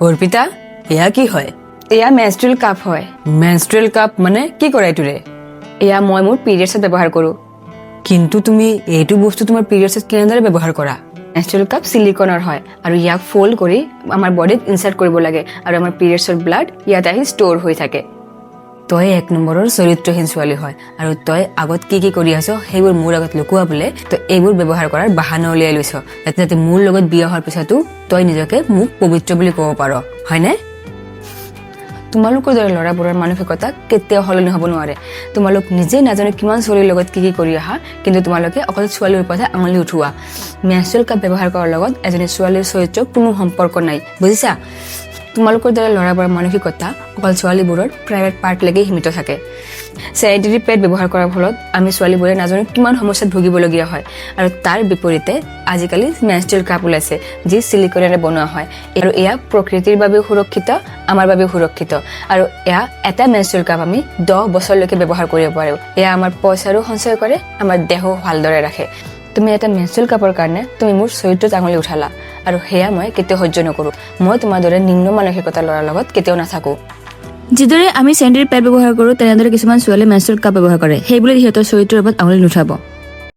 অৰ্পিতা এয়া কি হয়? এয়া মেনষ্ট্ৰুৱেল কাপ হয়। মেনষ্ট্ৰুৱেল কাপ মানে কি কৰা এইটোৰে? এয়া মই মোৰ পিৰিয়ডছত ব্যৱহাৰ কৰোঁ। কিন্তু তুমি এইটো বস্তু তোমাৰ পিৰিয়ডছত কেনেদৰে ব্যৱহাৰ কৰা? মেনষ্ট্ৰুৱেল কাপ চিলিকনৰ হয় আৰু ইয়াক ফল্ড কৰি আমাৰ বডিত ইনচাৰ্ট কৰিব লাগে আৰু আমাৰ পিৰিয়ডছৰ ব্লাড ইয়াত আহি ষ্ট'ৰ হৈ থাকে। তই 1 নম্বৰৰ চৰিত্ৰহীন ছোৱালী হয় আৰু তই আগত কি কৰি আছ সেইবোৰ মোৰ আগত লুকুৱা বোলে তই এইবোৰ ব্যৱহাৰ কৰাৰ বাহানা উলিয়াই লৈছ যাতে মোৰ লগত বিয়া হোৱাৰ পিছতো তই নিজকে মোক পবিত্ৰ বুলি ক'ব পাৰ, হয়নে? তোমালোকৰ দৰে ল'ৰাবোৰৰ মানসিকতা কেতিয়াও সলনি হ'ব নোৱাৰে। তোমালোক নিজে নাজানো কিমান ছোৱালীৰ লগত কি কৰি আহা, কিন্তু তোমালোকে অকল ছোৱালীৰ ওপৰতহে আঙুলি উঠোৱা। মেনষ্ট্ৰুৱেল কাপ ব্যৱহাৰ কৰাৰ লগত এজনী ছোৱালীৰ চৰিত্ৰৰ কোনো সম্পৰ্ক নাই, বুজিছা? তোমালোকৰ দৰে ল'ৰাবোৰৰ মানসিকতা অকল ছোৱালীবোৰৰ প্ৰাইভেট পাৰ্টলৈকে সীমিত থাকে। চেনিটেৰী পেড ব্যৱহাৰ কৰাৰ ফলত আমি ছোৱালীবোৰে নাজানো কিমান সমস্যাত ভুগিবলগীয়া হয় আৰু তাৰ বিপৰীতে আজিকালি মেনষ্ট্ৰুৱেল কাপ ওলাইছে যি চিলিকনেৰে বনোৱা হয় আৰু এয়া প্ৰকৃতিৰ বাবেও সুৰক্ষিত, আমাৰ বাবেও সুৰক্ষিত আৰু এয়া এটা মেনষ্ট্ৰুৱেল কাপ আমি 10 বছৰলৈকে ব্যৱহাৰ কৰিব পাৰোঁ। এয়া আমাৰ পইচাৰো সঞ্চয় কৰে, আমাৰ দেহো ভালদৰে ৰাখে। তুমি এটা মেনষ্ট্ৰুৱেল কাপৰ কাৰণে তুমি মোৰ চৰিত্ৰত আঙুলি উঠালা আৰু সেয়া মই কেতিয়াও সহ্য নকৰোঁ। মই তোমাৰ দৰে নিম্ন মানসিকতাৰ ল'ৰাৰ লগত কেতিয়াও নাথাকোঁ। যিদৰে আমি চেনিটেৰী পেড ব্যৱহাৰ কৰোঁ তেনেদৰে কিছুমান ছোৱালীয়ে মেনষ্ট্ৰুৱেল কাপ ব্যৱহাৰ কৰে, সেইবুলি সিহঁতৰ চৰিত্ৰৰ ওপৰত আঙুলি নুঠাব।